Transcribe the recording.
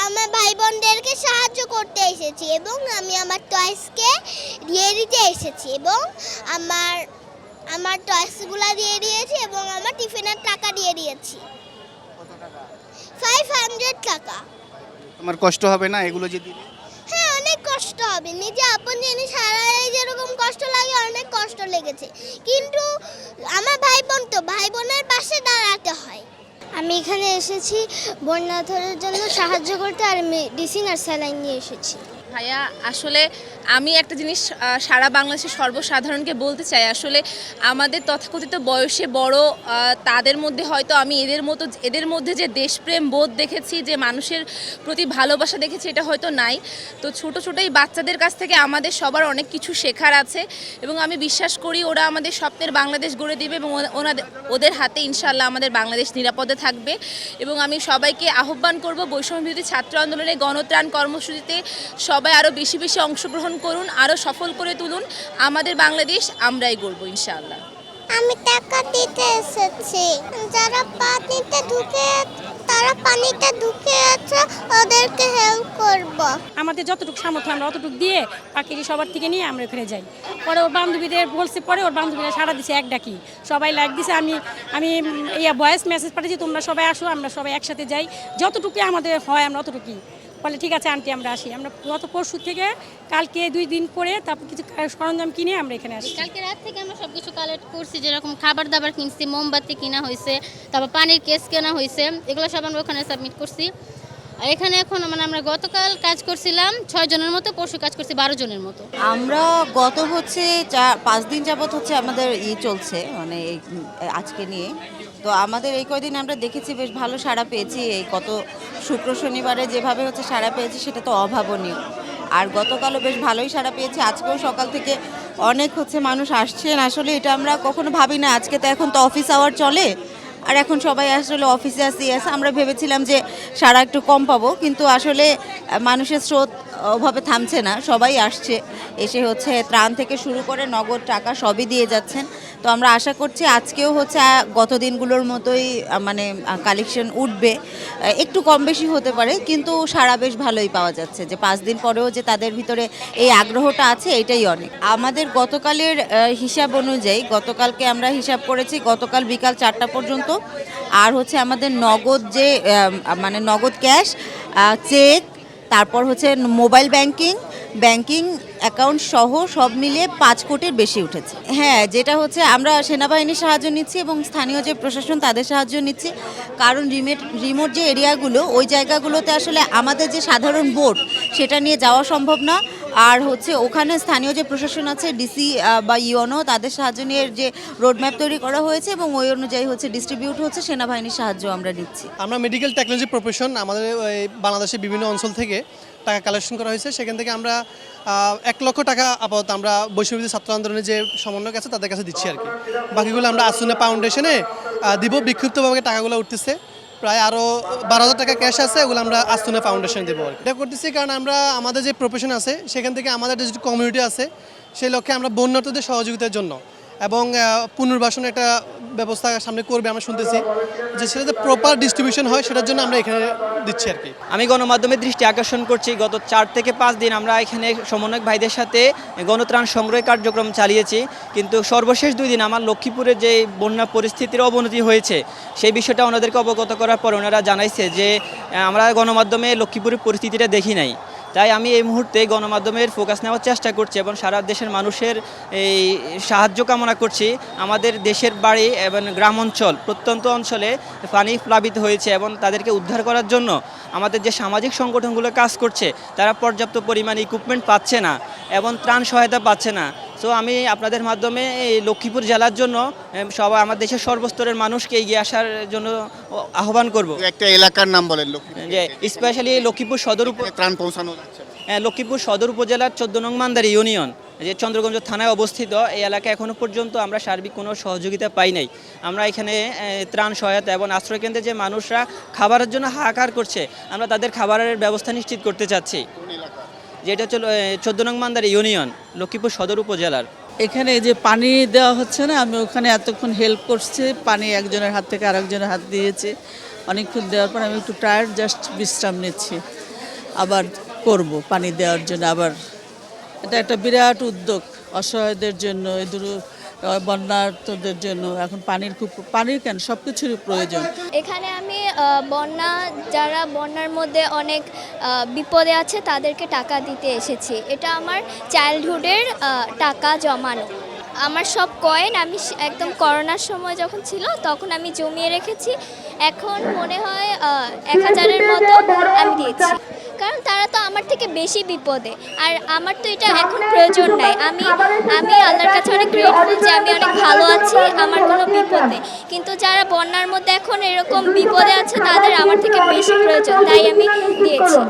আমার ভাই বোনদেরকে সাহায্য করতে এসেছি এবং আমি আমার টয়েসকে দিয়ে দিতে এসেছি এবং আমার আমার টয়েসগুলো দিয়ে দিয়েছি এবং আমার টিফিনের টাকা দিয়ে দিয়েছি। কত টাকা? 500 টাকা। তোমার কষ্ট হবে না এগুলো যে দিলে? হ্যাঁ, অনেক কষ্ট হবে। নিজে আপন জিনিস হারালে যেরকম কষ্ট লাগে অনেক কষ্ট লেগেছে, কিন্তু আমার ভাই বোন তো ভাই বোনের পাশে দাঁড়াতে হয়। আমি এখানে এসেছি বন্যার্থদের জন্য সাহায্য করতে, আর মেডিসিন আর স্যালাইন নিয়ে এসেছি। ভাইয়া আসলে আমি একটা জিনিস সারা বাংলাদেশের সর্বসাধারণকে বলতে চাই, আসলে আমাদের তথাকথিত বয়সে বড় তাদের মধ্যে হয়তো আমি এদের মধ্যে যে দেশপ্রেম বোধ দেখেছি, যে মানুষের প্রতি ভালোবাসা দেখেছি, এটা হয়তো নাই। তো ছোটো ছোটো এই বাচ্চাদের কাছ থেকে আমাদের সবার অনেক কিছু শেখার আছে এবং আমি বিশ্বাস করি ওরা আমাদের স্বপ্নের বাংলাদেশ গড়ে দেবে এবং ওদের হাতে ইনশাআল্লাহ আমাদের বাংলাদেশ নিরাপদে থাকবে। এবং আমি সবাইকে আহ্বান করব বৈষম্যবিরোধী ছাত্র আন্দোলনে গণত্রাণ কর্মসূচিতে সবাই আরও বেশি বেশি অংশগ্রহণ করুন, আরও সফল করে তুলুন। আমাদের বাংলাদেশ আমরাই গড়ব ইনশাআল্লাহ। আমি টাকা দিতে এসেছি, যারা পানিতে ঢুকে তারা পানিতে ঢুকে আছে ওদেরকে হেল্প করব। আমাদের যতটুকু সামর্থ্য আমরা অতটুকু দিয়ে বাকি সবার থেকে নিয়ে আমরা ওখানে যাই। পরে ওর বান্ধবীদের বলছে, পরে ওর বান্ধবীরা সারা দিছে এক ডাকি, সবাই লাইক দিছে। আমি ভয়েস মেসেজ পাঠিয়েছি, তোমরা সবাই আসো, আমরা সবাই একসাথে যাই, যতটুকু আমাদের হয় আমরা অতটুকুই। বলে ঠিক আছে আন্টি আমরা আসি। আমরা গত পরশু থেকে কালকে 2 দিন পরে তারপর কিছু সরঞ্জাম কিনে আমরা এখানে আসি। কালকে রাত থেকে আমরা সব কিছু কালেক্ট করছি, যেরকম খাবার দাবার কিনছি, মোমবাতি কিনা হয়েছে, তারপর পানির কেস কেনা হয়েছে, এগুলো সব আমরা ওখানে সাবমিট করছি। আর এখানে এখন আমরা গতকাল কাজ করছিলাম 6 জনের মতো, পরশু কাজ করছি 12 জনের মতো। আমরা গত 5 দিন যাবত আমাদের চলছে, মানে আজকে নিয়ে। তো আমাদের এই কয়দিন আমরা দেখেছি বেশ ভালো সাড়া পেয়েছি। এই গত শুক্র শনিবারে যেভাবে সাড়া পেয়েছি সেটা তো অভাবনীয়। আর গতকালও বেশ ভালোই সাড়া পেয়েছি, আজকেও সকাল থেকে অনেক মানুষ আসছেন। আসলে এটা আমরা কখনো ভাবি না। আজকে তো এখন তো অফিস আওয়ার চলে, আর এখন সবাই আসলে অফিসে আসি। আমরা ভেবেছিলাম যে সাড়া একটু কম পাবো, কিন্তু আসলে মানুষের স্রোত ওভাবে থামছে না, সবাই আসছে। এসে ত্রাণ থেকে শুরু করে নগদ টাকা সবই দিয়ে যাচ্ছেন। তো আমরা আশা করছি আজকেও গত দিনগুলোর মতোই মানে কালেকশন উঠবে, একটু কম বেশি হতে পারে, কিন্তু সাড়া বেশ ভালোই পাওয়া যাচ্ছে। যে 5 দিন পরেও যে তাদের ভিতরে এই আগ্রহটা আছে, এটাই অনেক। আমাদের গতকালের হিসাব অনুযায়ী, গতকালকে আমরা হিসাব করেছি গতকাল বিকাল 4টা পর্যন্ত। আর আমাদের নগদ যে মানে নগদ ক্যাশ, চেক, তারপর মোবাইল ব্যাংকিং অ্যাকাউন্ট সহ সব মিলিয়ে 5 কোটির বেশি উঠেছে। হ্যাঁ, যেটা আমরা সেনাবাহিনীর সাহায্য নিচ্ছি এবং স্থানীয় যে প্রশাসন তাদের সাহায্য নিচ্ছি। কারণ রিমোট যে এরিয়াগুলো, ওই জায়গাগুলোতে আসলে আমাদের যে সাধারণ বোট সেটা নিয়ে যাওয়া সম্ভব না। আর ওখানে স্থানীয় যে প্রশাসন আছে, ডিসি বা ইউএনও, তাদের সাহায্য নিয়ে যে রোডম্যাপ তৈরি করা হয়েছে এবং ওই অনুযায়ী ডিস্ট্রিবিউট হচ্ছে। সেনাবাহিনীর সাহায্য আমরা নিচ্ছি। আমরা মেডিকেল টেকনোলজি প্রফেশন, আমাদের বাংলাদেশের বিভিন্ন অঞ্চল থেকে টাকা কালেকশন করা হয়েছে। সেখান থেকে আমরা 1 লক্ষ টাকা আপাতত আমরা বৈষম্যবিরোধী ছাত্র আন্দোলনের যে সমন্বয়ক আছে তাদের কাছে দিচ্ছি আর কি। বাকিগুলো আমরা আসুনা ফাউন্ডেশনে দিব। বিক্ষিপ্তভাবে টাকাগুলো উঠতেছে, প্রায় আরও 12,000 টাকা ক্যাশ আছে, ওগুলো আমরা আসুনা ফাউন্ডেশন দেবো আর কি। এটা করতেছি কারণ আমরা আমাদের যে প্রফেশন আছে সেখান থেকে আমাদের যে কমিউনিটি আছে সেই লক্ষ্যে আমরা বন্যার্থদের সহযোগিতার জন্য এবং পুনর্বাসনের একটা ব্যবস্থা সামনে করবে আমরা শুনতেছি, যে সেটাতে প্রপার ডিস্ট্রিবিউশন হয়, সেটার জন্য আমরা এখানে দিচ্ছি আর কি। আমি গণমাধ্যমের দৃষ্টি আকর্ষণ করছি, গত 4 থেকে 5 দিন আমরা এখানে সমন্বয়ক ভাইদের সাথে গণত্রাণ সংগ্রহ কার্যক্রম চালিয়েছি। কিন্তু সর্বশেষ 2 দিন আমার লক্ষ্মীপুরের যে বন্যা পরিস্থিতির অবনতি হয়েছে সেই বিষয়টা ওনাদেরকে অবগত করার পর ওনারা জানাইছে যে আমরা গণমাধ্যমে লক্ষ্মীপুরের পরিস্থিতিটা দেখি নাই। তাই আমি এই মুহূর্তে গণমাধ্যমের ফোকাস নেওয়ার চেষ্টা করছি এবং সারা দেশের মানুষের এই সাহায্য কামনা করছি। আমাদের দেশের বাড়ি এবং গ্রাম অঞ্চল, প্রত্যন্ত অঞ্চলে পানি প্লাবিত হয়েছে এবং তাদেরকে উদ্ধার করার জন্য আমাদের যে সামাজিক সংগঠনগুলো কাজ করছে তারা পর্যাপ্ত পরিমাণ ইকুইপমেন্ট পাচ্ছে না এবং ত্রাণ সহায়তা পাচ্ছে না। সো আমি আপনাদের মাধ্যমে এই লক্ষ্মীপুর জেলার জন্য সবাই আমার দেশের সর্বস্তরের মানুষকে এগিয়ে আসার জন্য আহ্বান করব। একটা এলাকার নাম বলেন, যে স্পেশালি লক্ষ্মীপুর সদর ত্রাণ পৌঁছানো যাচ্ছে। লক্ষ্মীপুর সদর উপজেলার 14 নং মান্দারি ইউনিয়ন, যে চন্দ্রগঞ্জ থানায় অবস্থিত, এই এলাকায় এখনও পর্যন্ত আমরা সার্বিক কোনো সহযোগিতা পাই নাই। আমরা এখানে ত্রাণ সহায়তা এবং আশ্রয়কেন্দ্রে যে মানুষরা খাবারের জন্য হাহাকার করছে, আমরা তাদের খাবারের ব্যবস্থা নিশ্চিত করতে চাচ্ছি। যেটা হচ্ছে 14 নং মান্দারি ইউনিয়ন, লক্ষ্মীপুর সদর উপজেলার। এখানে যে পানি দেওয়া হচ্ছে না, আমি ওখানে এতক্ষণ হেল্প করছি, পানি একজনের হাত থেকে আরেকজনের হাত দিয়েছি। অনেকক্ষণ দেওয়ার পর আমি একটু টায়ার্ড, জাস্ট বিশ্রাম নিচ্ছি। আবার করব পানি দেওয়ার জন্য আবার। এটা একটা বিরাট উদ্যোগ অসহায়দের জন্য, এই বন্যার্তদের জন্য। এখন পানির কেন সব কিছুরই প্রয়োজন। এখানে আমি যারা বন্যার মধ্যে অনেক বিপদে আছে তাদেরকে টাকা দিতে এসেছি। এটা আমার চাইল্ডহুডের টাকা জমানো। আমার সব কয়েন আমি একদম করোনার সময় যখন ছিল তখন আমি জমিয়ে রেখেছি। এখন মনে হয় 1000-এর মতো আমি দিয়েছি, কারণ তারা তো আমার থেকে বেশি বিপদে, আর আমার তো এটা এখন প্রয়োজন নাই। আমি আল্লাহর কাছে অনেক গ্রেটফুল যে আমি অনেক ভালো আছি, আমার কোনো বিপদ নেই। কিন্তু যারা বন্যার মধ্যে এখন এরকম বিপদে আছে তাদের আমার থেকে বেশি প্রয়োজন, তাই আমি দিয়েছি।